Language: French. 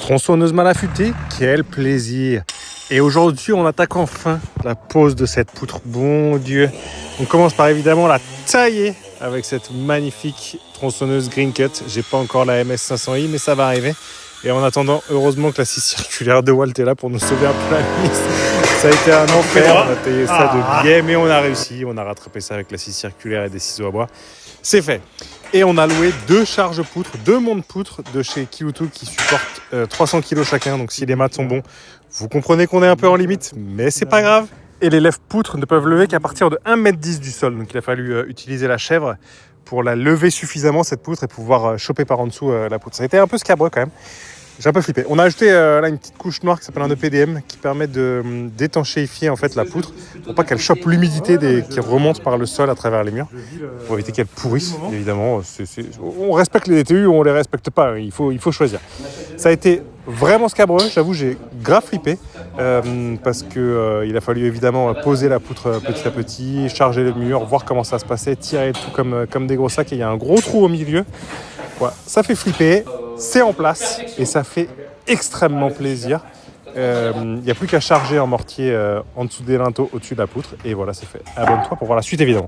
Tronçonneuse mal affûtée, quel plaisir! Et aujourd'hui, on attaque enfin la pose de cette poutre. Bon Dieu! On commence par évidemment la tailler avec cette magnifique tronçonneuse Green Cut. J'ai pas encore la MS 500i, mais ça va arriver. Et en attendant, heureusement que la scie circulaire de Walt est là pour nous sauver un peu la mise. Ça a été un enfer, on a taillé ça de biais, mais on a réussi. On a rattrapé ça avec la scie circulaire et des ciseaux à bois. C'est fait. Et on a loué 2 charges-poutres, 2 montes-poutres de chez Kiutu qui supportent 300 kg chacun. Donc si les mâts sont bons, vous comprenez qu'on est un peu en limite, mais c'est pas grave. Et les lève-poutres ne peuvent lever qu'à partir de 1,10 m du sol. Donc il a fallu utiliser la chèvre pour la lever suffisamment, cette poutre, et pouvoir choper par en dessous la poutre. Ça a été un peu scabreux quand même. J'ai un peu flippé. On a ajouté là une petite couche noire qui s'appelle un EPDM qui permet d'étanchéifier en fait la poutre pour pas qu'elle chope l'humidité qui remonte par le sol à travers les murs. Pour éviter qu'elle pourrisse, évidemment. On respecte les DTU ou on les respecte pas. Il faut choisir. Ça a été vraiment scabreux. J'avoue, j'ai grave flippé parce que il a fallu évidemment poser la poutre petit à petit, charger le mur, voir comment ça se passait, tirer tout comme des gros sacs. Et il y a un gros trou au milieu. Voilà, ça fait flipper. C'est en place et ça fait extrêmement plaisir. Il n'y a plus qu'à charger en mortier en dessous des linteaux, au-dessus de la poutre. Et voilà, c'est fait. Abonne-toi pour voir la suite, évidemment.